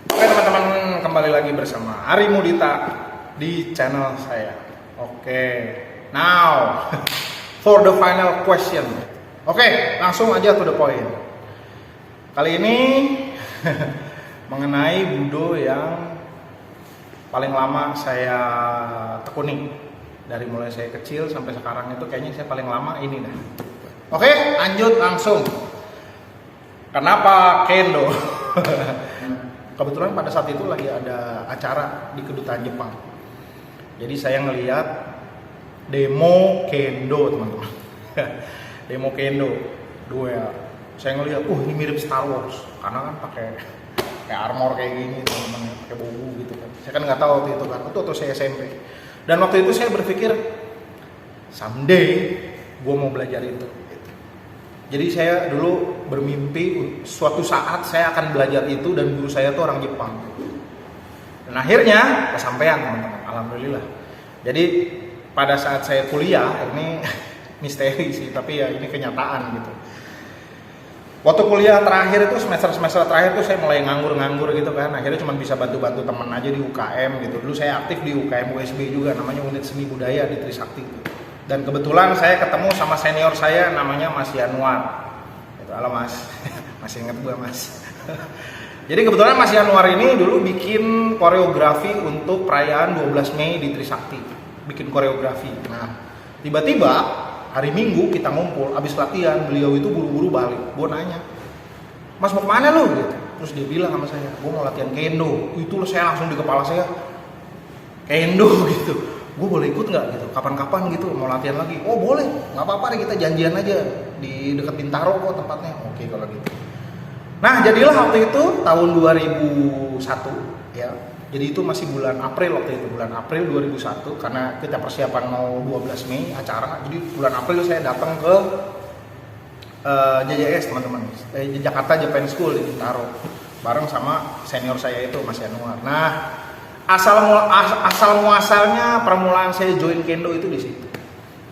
Oke teman-teman, kembali lagi bersama Ari Mudita di channel saya. Oke, now for the final question. Oke, langsung aja to the point. Kali ini mengenai budo yang paling lama saya tekuni. Dari mulai saya kecil sampai sekarang itu kayaknya saya paling lama ini dah. Oke, lanjut langsung. Kenapa kendo? Kebetulan pada saat itu lagi ada acara di kedutaan Jepang. Jadi saya ngelihat demo kendo, teman-teman. Demo kendo. Saya ngelihat, ini mirip Star Wars karena kan pakai kayak armor kayak gini, teman-teman, pakai bogu gitu kan. Saya kan nggak tahu waktu itu kan, itu waktu saya SMP. Dan waktu itu saya berpikir someday gue mau belajar itu. Jadi saya dulu bermimpi suatu saat saya akan belajar itu dan guru saya tuh orang Jepang. Dan akhirnya kesampaian, teman-teman, alhamdulillah. Jadi pada saat saya kuliah, ini misteri sih, tapi ya ini kenyataan gitu. Waktu kuliah terakhir itu semester terakhir tuh saya mulai nganggur gitu kan. Akhirnya cuma bisa bantu-bantu teman aja di UKM gitu. Dulu saya aktif di UKM USB juga, namanya Unit Seni Budaya di Trisakti. Dan kebetulan saya ketemu sama senior saya namanya Mas Yanuar. Itu, halo Mas, masih ingat gua Mas. Jadi kebetulan Mas Yanuar ini dulu bikin koreografi untuk perayaan 12 Mei di Trisakti. Bikin koreografi. Nah, tiba-tiba hari Minggu kita ngumpul, abis latihan, beliau itu buru-buru balik. Gue nanya, Mas mau kemana lu? Gitu. Terus dia bilang sama saya, gue mau latihan kendo. Itu saya langsung di kepala saya, kendo gitu. Gue boleh ikut nggak gitu? Kapan-kapan gitu mau latihan lagi? Oh boleh, nggak apa-apa deh, kita janjian aja di dekat Bintaro kok tempatnya. Oke kalau gitu. Nah jadilah waktu itu tahun 2001 ya. Jadi itu masih bulan April waktu itu, bulan April 2001 karena kita persiapan mau 12 Mei acara. Jadi bulan April saya datang ke JJS teman-teman, Jakarta Japan School di Bintaro bareng sama senior saya itu Mas Yanuar. Nah asal muasalnya permulaan saya join kendo itu di situ.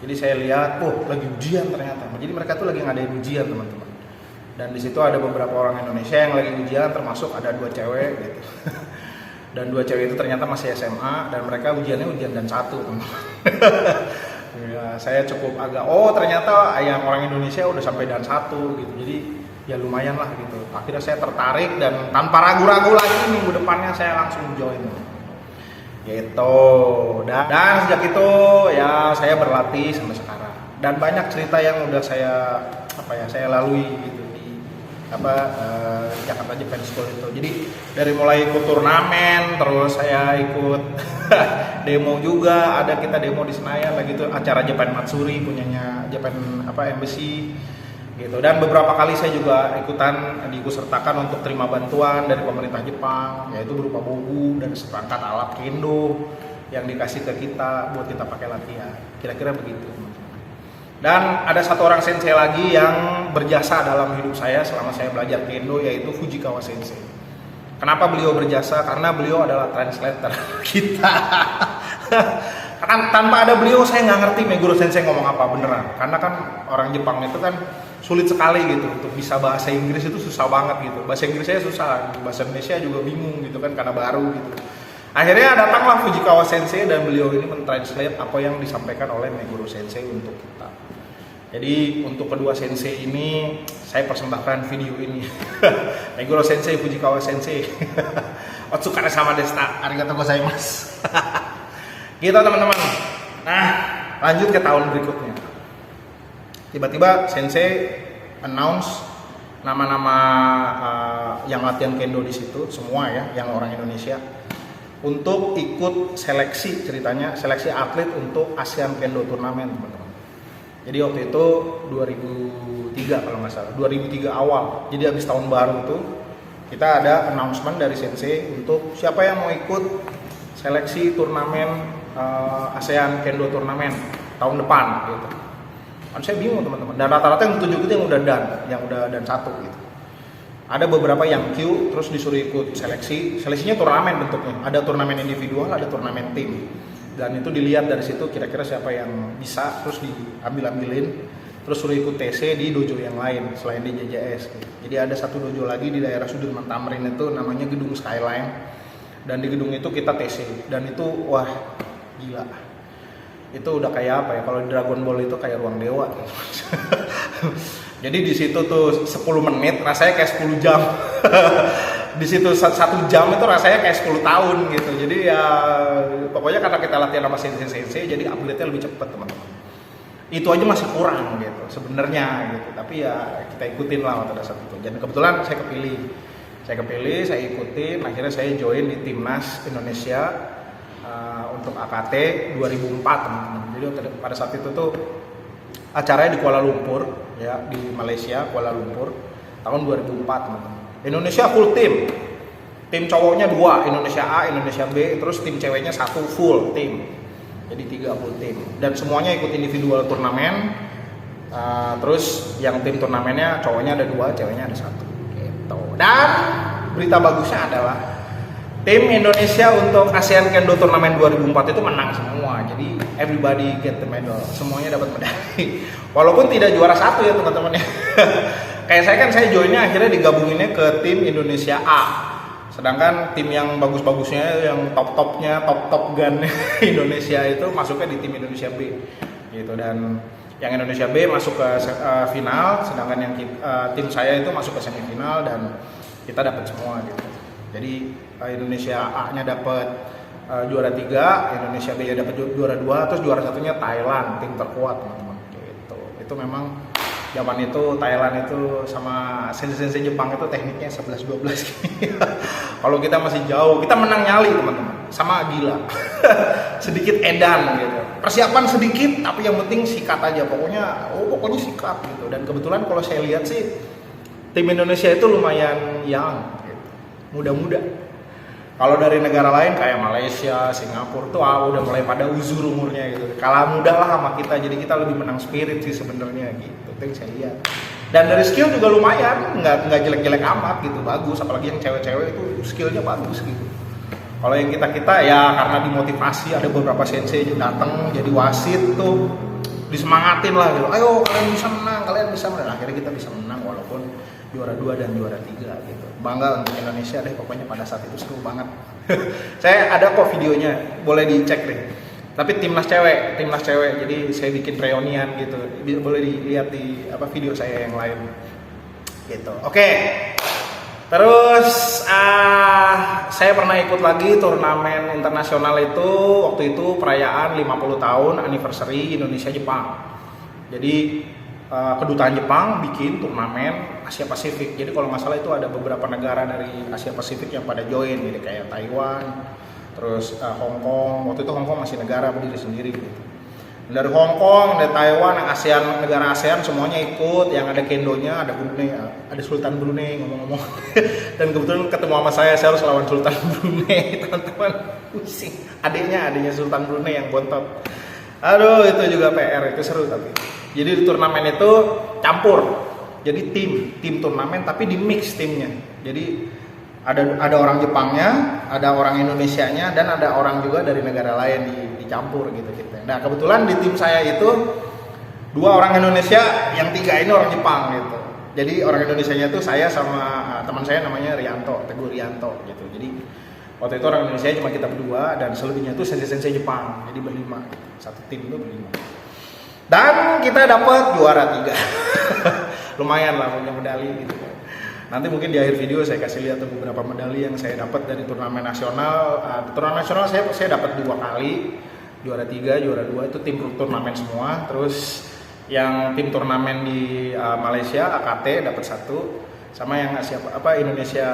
Jadi saya lihat, lagi ujian ternyata. Jadi mereka tuh lagi ngadain ujian teman-teman. Dan di situ ada beberapa orang Indonesia yang lagi ujian, termasuk ada 2 cewek gitu. Dan 2 cewek itu ternyata masih SMA dan mereka ujiannya ujian dan 1 teman-teman. Ya, saya cukup agak ternyata yang orang Indonesia udah sampai dan 1 gitu. Jadi ya lumayan lah gitu. Akhirnya saya tertarik dan tanpa ragu-ragu lagi minggu depannya saya langsung join. Gitu. Dan sejak itu ya saya berlatih sampai sekarang. Dan banyak cerita yang udah saya lalui gitu di Jakarta Japan School itu. Jadi dari mulai ikut turnamen, terus saya ikut demo juga, ada kita demo di Senayan lagi itu acara Japan Matsuri punyanya Japan Embassy gitu. Dan beberapa kali saya juga diikutsertakan untuk terima bantuan dari pemerintah Jepang, yaitu berupa bogu dan seperangkat alat kendo yang dikasih ke kita buat kita pakai latihan. Kira-kira begitu. Dan ada satu orang sensei lagi yang berjasa dalam hidup saya selama saya belajar kendo, yaitu Fujikawa Sensei. Kenapa beliau berjasa? Karena beliau adalah translator kita. Karena tanpa ada beliau saya nggak ngerti Meguro Sensei ngomong apa beneran. Karena kan orang Jepang itu kan sulit sekali gitu untuk bisa bahasa Inggris itu susah banget gitu. Bahasa Inggris saya susah, bahasa Indonesia juga bingung gitu kan karena baru gitu. Akhirnya datanglah Fujikawa Sensei dan beliau ini mentranslate apa yang disampaikan oleh Meguro Sensei untuk kita. Jadi untuk kedua sensei ini saya persembahkan video ini. Meguro Sensei, Fujikawa Sensei. Otsukare sama deshita. Arigatou gozaimasu. Gitu teman-teman. Nah, lanjut ke tahun berikutnya. Tiba-tiba sensei announce nama-nama yang latihan kendo di situ semua ya, yang orang Indonesia untuk ikut seleksi seleksi atlet untuk ASEAN Kendo Turnamen teman-teman. Jadi waktu itu 2003 kalau nggak salah, 2003 awal. Jadi habis tahun baru itu kita ada announcement dari sensei untuk siapa yang mau ikut seleksi turnamen ASEAN Kendo Turnamen tahun depan gitu. Kan saya bingung teman-teman. Dan rata-rata yang ditunjuk itu yang udah dan 1 gitu. Ada beberapa yang Q terus disuruh ikut seleksi. Seleksinya turnamen bentuknya. Ada turnamen individual, ada turnamen tim. Dan itu dilihat dari situ kira-kira siapa yang bisa terus diambilin terus suruh ikut TC di dojo yang lain selain di JJS gitu. Jadi ada satu dojo lagi di daerah Sudirman Tamrin itu namanya Gedung Skyline, dan di gedung itu kita TC, dan itu wah gila, itu udah kayak apa ya, kalau di Dragon Ball itu kayak ruang dewa gitu. Jadi di situ tuh 10 menit rasanya kayak 10 jam. Di situ 1 jam itu rasanya kayak 10 tahun gitu. Jadi ya pokoknya karena kita latihan sama sensei, jadi upgrade-nya lebih cepat teman-teman. Itu aja masih kurang gitu sebenarnya gitu. Tapi ya kita ikutin lah pada saat itu. Dan kebetulan saya kepilih, saya ikutin. Akhirnya saya join di timnas Indonesia untuk AKT 2004 teman-teman. Jadi pada saat itu tuh acaranya di Kuala Lumpur ya, di Malaysia, Kuala Lumpur tahun 2004 teman-teman. Indonesia full tim cowoknya 2, Indonesia A, Indonesia B, terus tim ceweknya 1 full tim, jadi 3 full tim, dan semuanya ikut individual turnamen. Terus yang tim turnamennya cowoknya ada 2, ceweknya ada 1 gitu. Dan berita bagusnya adalah tim Indonesia untuk ASEAN Kendo Turnamen 2004 itu menang semua. Jadi everybody get the medal, semuanya dapat medali. Walaupun tidak juara 1 ya teman-teman ya. Kayak saya joinnya akhirnya digabunginnya ke tim Indonesia A. Sedangkan tim yang bagus-bagusnya, yang top-topnya, top gun Indonesia itu masuknya di tim Indonesia B gitu. Dan yang Indonesia B masuk ke final, sedangkan yang tim saya itu masuk ke semifinal, dan kita dapat semua gitu. Jadi Indonesia A-nya dapat juara 3, Indonesia B-nya dapat juara 2, terus juara satunya Thailand, tim terkuat teman-teman gitu. Itu memang zaman itu Thailand itu sama sensei Jepang itu tekniknya 11-12 kalau kita masih jauh, kita menang nyali teman-teman, sama gila. Sedikit edan gitu, persiapan sedikit tapi yang penting sikat aja, pokoknya sikat gitu. Dan kebetulan kalau saya lihat sih tim Indonesia itu lumayan young gitu, muda-muda. Kalau dari negara lain kayak Malaysia, Singapura tuh udah mulai pada uzur umurnya gitu. Kalah muda lah sama kita, jadi kita lebih menang spirit sih sebenarnya gitu. Itu yang saya lihat. Dan dari skill juga lumayan, nggak jelek-jelek amat gitu, bagus. Apalagi yang cewek-cewek itu skillnya bagus gitu. Kalau yang kita ya karena dimotivasi, ada beberapa sensei datang jadi wasit tuh, disemangatin lah gitu. Ayo kalian bisa menang. Akhirnya kita bisa menang walaupun juara 2 dan juara 3 gitu. Bangga untuk Indonesia deh, pokoknya pada saat itu seru banget. Saya ada kok videonya, boleh dicek deh. Tapi timnas cewek, jadi saya bikin reunian gitu, boleh dilihat di video saya yang lain gitu. Oke. Terus saya pernah ikut lagi turnamen internasional itu, waktu itu perayaan 50 tahun anniversary Indonesia Jepang. Jadi kedutaan Jepang bikin turnamen Asia Pasifik. Jadi kalau nggak salah itu ada beberapa negara dari Asia Pasifik yang pada join, jadi kayak Taiwan, terus Hong Kong. Waktu itu Hong Kong masih negara berdiri sendiri gitu. Dari Hong Kong, dari Taiwan, ASEAN, negara ASEAN semuanya ikut. Yang ada kendonya, ada Brunei, ada Sultan Brunei ngomong-ngomong. Dan kebetulan ketemu sama saya harus lawan Sultan Brunei, teman-teman. Pusing. Adiknya Sultan Brunei yang bontot. Aduh, itu juga PR, itu seru tapi. Jadi di turnamen itu campur. Jadi tim turnamen tapi di mix timnya. Jadi ada orang Jepangnya, ada orang Indonesianya, dan ada orang juga dari negara lain dicampur gitu. Nah kebetulan di tim saya itu 2 orang Indonesia, yang 3 ini orang Jepang gitu. Jadi orang Indonesianya itu saya sama teman saya namanya Rianto, Teguh Rianto gitu. Jadi waktu itu orang Indonesia cuma kita berdua, dan selebihnya itu sensei Jepang. Jadi berlima, satu tim itu berlima. Dan kita dapat juara 3. Lumayan lah punya medali gitu. Nanti mungkin di akhir video saya kasih lihat beberapa medali yang saya dapat dari turnamen nasional. Turnamen nasional saya dapat 2 kali, juara 3, juara 2 itu tim turnamen semua. Terus yang tim turnamen di Malaysia AKT dapat 1, sama yang Indonesia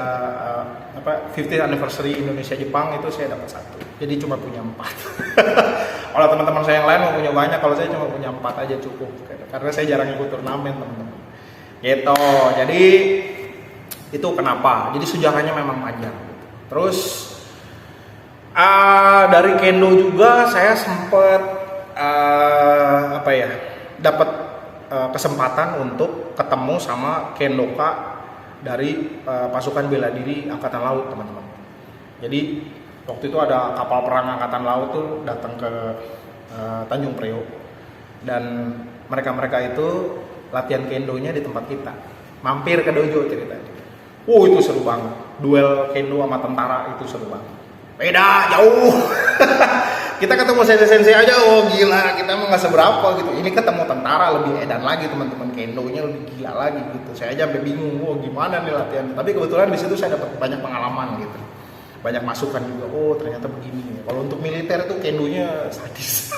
50th anniversary Indonesia Jepang itu saya dapat 1. Jadi cuma punya 4. Kalau teman-teman saya yang lain mau punya banyak, kalau saya cuma punya 4 aja cukup. Karena saya jarang ikut turnamen teman-teman. Gitu. Jadi itu kenapa? Jadi sejarahnya memang panjang. Terus dari kendo juga saya sempat dapat kesempatan untuk ketemu sama kendoka dari pasukan bela diri angkatan laut teman-teman. Jadi waktu itu ada kapal perang angkatan laut tuh datang ke Tanjung Priok, dan mereka itu latihan kendonya di tempat kita. Mampir ke dojo ceritanya. Itu seru banget. Duel kendo sama tentara itu seru banget. Beda jauh. Kita ketemu sensei-sensei aja, gila, kita mah nggak seberapa gitu. Ini ketemu tentara lebih edan lagi, teman-teman, kendonya lebih gila lagi gitu. Saya aja sampai bingung, gimana nih latihan. Tapi kebetulan di situ saya dapat banyak pengalaman gitu. Banyak masukan juga, ternyata begini. Kalau untuk militer tuh kendonya sadis.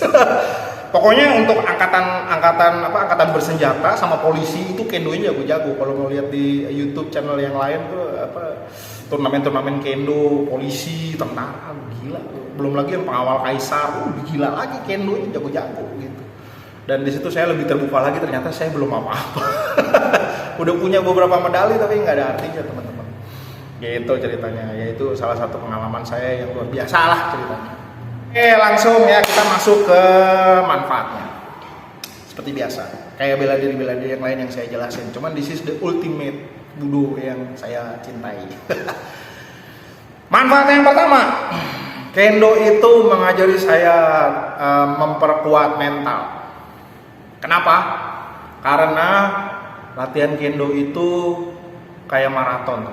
Pokoknya untuk angkatan bersenjata sama polisi itu kendonya jago-jago. Kalau mau lihat di YouTube channel yang lain tuh turnamen-turnamen kendo, polisi, tentara, gila. Belum lagi yang pengawal kaisar, gila lagi kendonya jago-jago gitu. Dan di situ saya lebih terbuka lagi, ternyata saya belum apa-apa. Udah punya beberapa medali tapi nggak ada artinya, teman-teman. Gitu ceritanya, yaitu salah satu pengalaman saya yang luar biasa lah ceritanya. Oke, langsung ya kita masuk ke manfaatnya. Seperti biasa, kayak bela diri yang lain yang saya jelasin. Cuman this is the ultimate budo yang saya cintai. Manfaat yang pertama, kendo itu mengajari saya memperkuat mental. Kenapa? Karena latihan kendo itu kayak maraton.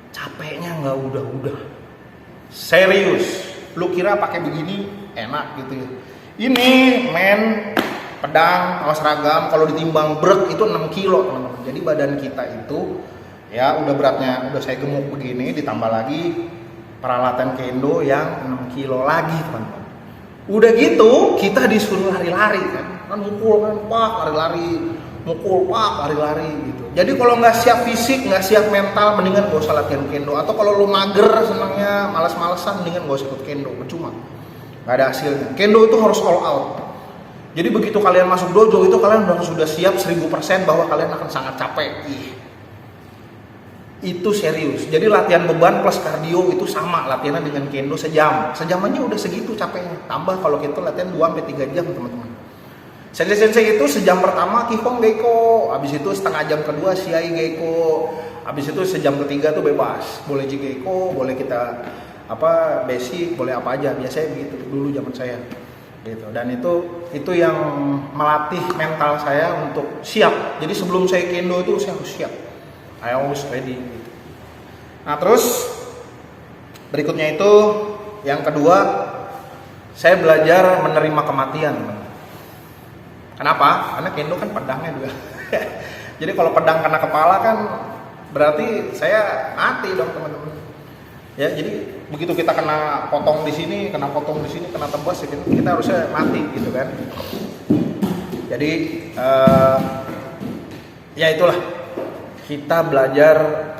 Capeknya nggak udah. Serius, lu kira pakai begini enak gitu ya? Ini pedang sama seragam kalau ditimbang berat itu 6 kilo, teman-teman. Jadi badan kita itu ya udah beratnya, udah saya gemuk begini, ditambah lagi peralatan kendo yang 6 kilo lagi, teman-teman. Udah gitu kita disuruh lari-lari kan mukul kan, lari-lari, mukul, lari-lari gitu. Jadi kalau nggak siap fisik, nggak siap mental, mendingan gak usah latihan kendo. Atau kalau lu mager, senangnya malas-malasan, mendingan gak usah ikut kendo, percuma, nggak ada hasilnya. Kendo itu harus all out. Jadi begitu kalian masuk dojo itu kalian sudah siap 1000% bahwa kalian akan sangat capek. Itu serius. Jadi latihan beban plus kardio itu sama latihannya dengan kendo sejam. Sejam aja udah segitu capeknya. Tambah kalau kita latihan 2-3 jam, teman-teman. Sensei itu sejam pertama Kihong Geiko, habis itu setengah jam kedua Shiai Geiko, habis itu sejam ketiga tuh bebas, boleh Jigeiko, boleh kita basic, boleh apa aja, biasanya begitu dulu zaman saya gitu. Dan itu yang melatih mental saya untuk siap. Jadi sebelum saya kendo itu saya harus siap, I always ready gitu. Nah terus berikutnya itu yang kedua, saya belajar menerima kematian. Kenapa? Karena kendo kan pedangnya juga. Jadi kalau pedang kena kepala kan berarti saya mati dong, teman-teman. Ya, jadi begitu kita kena potong di sini, kena tebas, kita harusnya mati gitu kan. Jadi ya itulah, kita belajar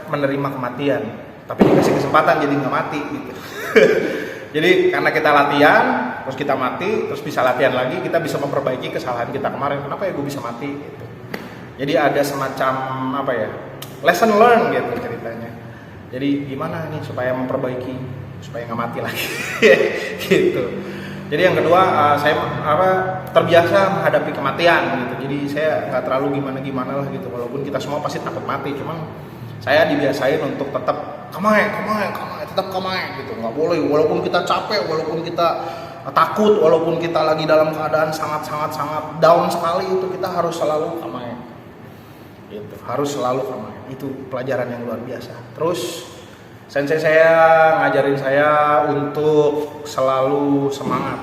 menerima kematian. Tapi dikasih kesempatan jadi nggak mati gitu. Jadi karena kita latihan, terus kita mati, terus bisa latihan lagi, kita bisa memperbaiki kesalahan kita kemarin. Kenapa ya gue bisa mati gitu. Jadi ada semacam lesson learn gitu ceritanya. Jadi gimana nih supaya memperbaiki, supaya nggak mati lagi gitu. Jadi yang kedua, saya terbiasa menghadapi kematian gitu. Jadi saya nggak terlalu gimana lah gitu. Walaupun kita semua pasti takut mati, cuman saya dibiasain untuk tetap kamae gitu, nggak boleh. Walaupun kita capek, walaupun kita takut, walaupun kita lagi dalam keadaan sangat down sekali, itu kita harus selalu kamae. Gitu, harus selalu kamae. Itu pelajaran yang luar biasa. Terus sensei saya ngajarin saya untuk selalu semangat.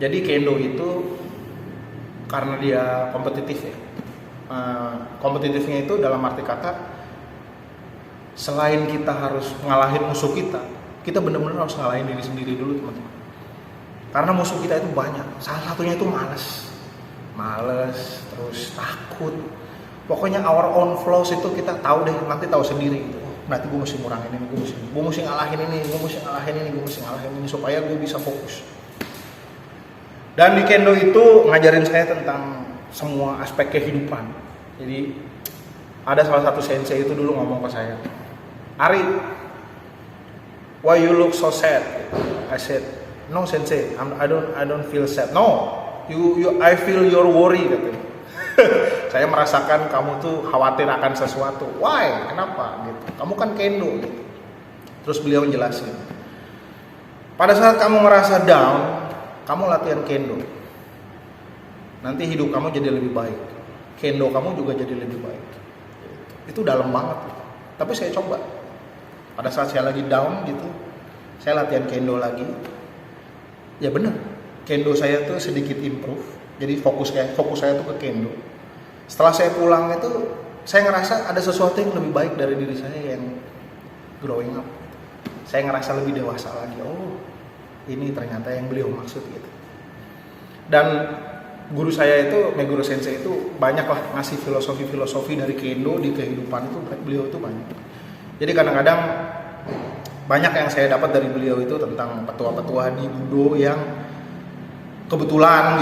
Jadi kendo itu karena dia kompetitif ya. Kompetitifnya itu dalam arti kata, selain kita harus ngalahin musuh kita benar-benar harus ngalahin diri sendiri dulu, teman-teman. Karena musuh kita itu banyak. Salah satunya itu males, terus takut. Pokoknya our own flaws itu kita tahu deh, nanti tahu sendiri. Berarti gue mesti ngurangin ini, gue mesti ngalahin ini supaya gue bisa fokus. Dan di kendo itu ngajarin saya tentang semua aspek kehidupan. Jadi ada salah satu sensei itu dulu ngomong ke saya, "Ari, why you look so sad?" I said, "No sensei, I don't feel sad." "No, I feel your worry," katanya. Saya merasakan kamu tuh khawatir akan sesuatu. "Why? Kenapa?" Gitu. "Kamu kan kendo." Gitu. Terus beliau menjelaskan, pada saat kamu merasa down, kamu latihan kendo. nanti hidup kamu jadi lebih baik, kendo kamu juga jadi lebih baik. Itu dalam banget. Tapi saya coba. Pada saat saya lagi down gitu, saya latihan kendo lagi. Ya benar, kendo saya tuh sedikit improve. Jadi fokus saya tuh ke kendo. Setelah saya pulang itu, saya ngerasa ada sesuatu yang lebih baik dari diri saya yang growing up. Saya ngerasa lebih dewasa lagi. Oh, ini ternyata yang beliau maksud gitu. Dan guru saya itu, Meguro Sensei itu banyak lah ngasih filosofi dari kendo di kehidupan itu, beliau itu banyak. Jadi kadang-kadang banyak yang saya dapat dari beliau itu tentang petua-petua di Budo yang kebetulan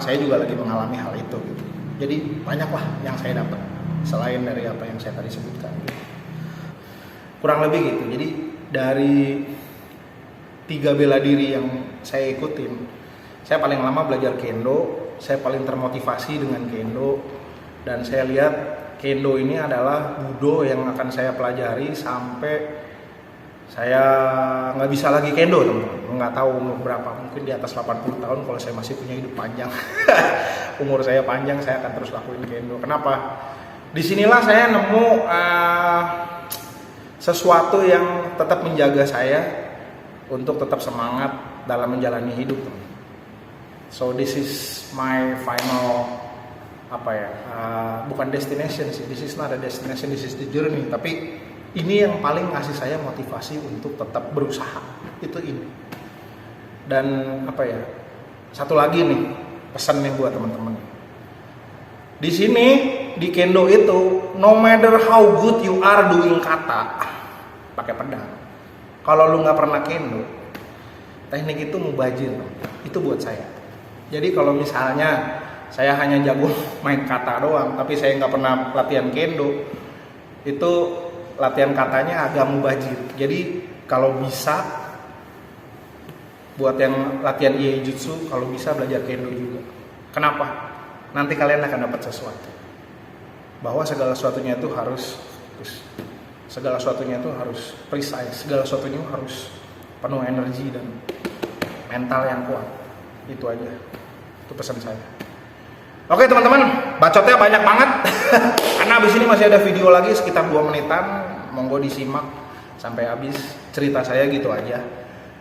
saya juga lagi mengalami hal itu gitu. Jadi banyak lah yang saya dapat selain dari apa yang saya tadi sebutkan gitu. Kurang lebih gitu. Jadi dari 3 bela diri yang saya ikutin, saya paling lama belajar kendo, saya paling termotivasi dengan kendo, dan saya lihat kendo ini adalah budo yang akan saya pelajari sampai saya nggak bisa lagi kendo, teman-teman. Nggak tahu umur berapa, mungkin di atas 80 tahun kalau saya masih punya hidup panjang. Umur saya panjang, saya akan terus lakuin kendo. Kenapa? Disinilah saya nemu sesuatu yang tetap menjaga saya untuk tetap semangat dalam menjalani hidup, teman. So this is my final bukan destination sih. This is not a destination, this is the journey. Tapi ini yang paling ngasih saya motivasi untuk tetap berusaha. Itu ini. Dan satu lagi nih pesan nih buat teman-teman. Di sini di kendo itu, no matter how good you are doing kata, pakai pedang. Kalau lu nggak pernah kendo, teknik itu mubazir. Itu buat saya. Jadi kalau misalnya saya hanya jago main kata doang, tapi saya nggak pernah latihan kendo, itu latihan katanya agak mubazir. Jadi kalau bisa, buat yang latihan Iejutsu, kalau bisa belajar kendo juga. Kenapa? Nanti kalian akan dapat sesuatu. Bahwa segala sesuatunya itu harus fokus. Segala sesuatunya itu harus precise. Segala sesuatunya harus penuh energi dan mental yang kuat. Itu aja. Itu pesan saya. Oke teman-teman, bacotnya banyak banget. Karena abis ini masih ada video lagi sekitar 2 menitan. Monggo disimak sampai habis. Cerita saya gitu aja.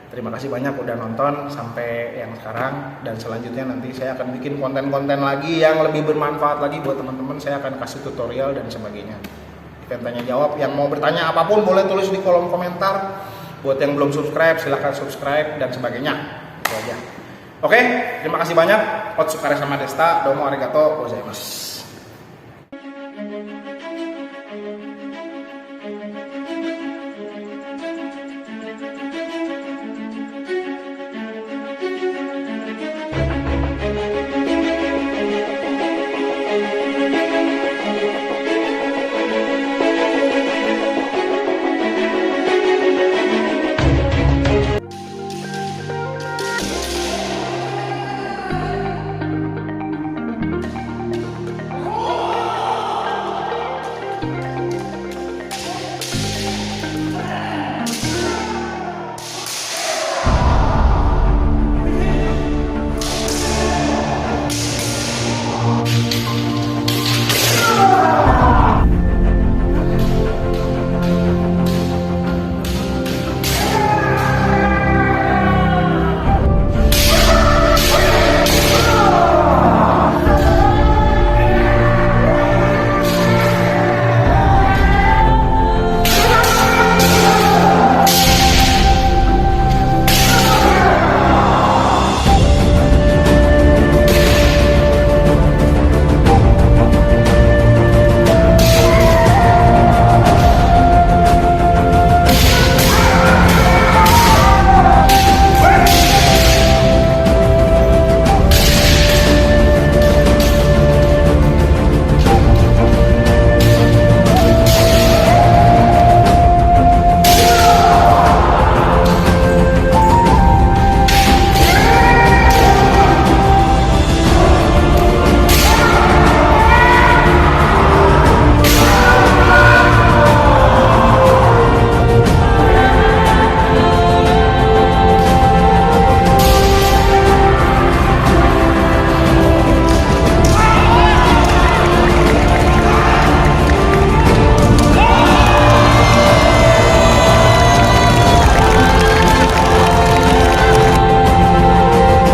Terima kasih banyak udah nonton sampai yang sekarang. Dan selanjutnya nanti saya akan bikin konten-konten lagi yang lebih bermanfaat lagi buat teman-teman. Saya akan kasih tutorial dan sebagainya. Event tanya jawab. Yang mau bertanya apapun boleh tulis di kolom komentar. Buat yang belum subscribe silahkan subscribe dan sebagainya. Itu aja. Oke, terima kasih banyak. Otsukare sama Desta, domo arigato gozaimasu.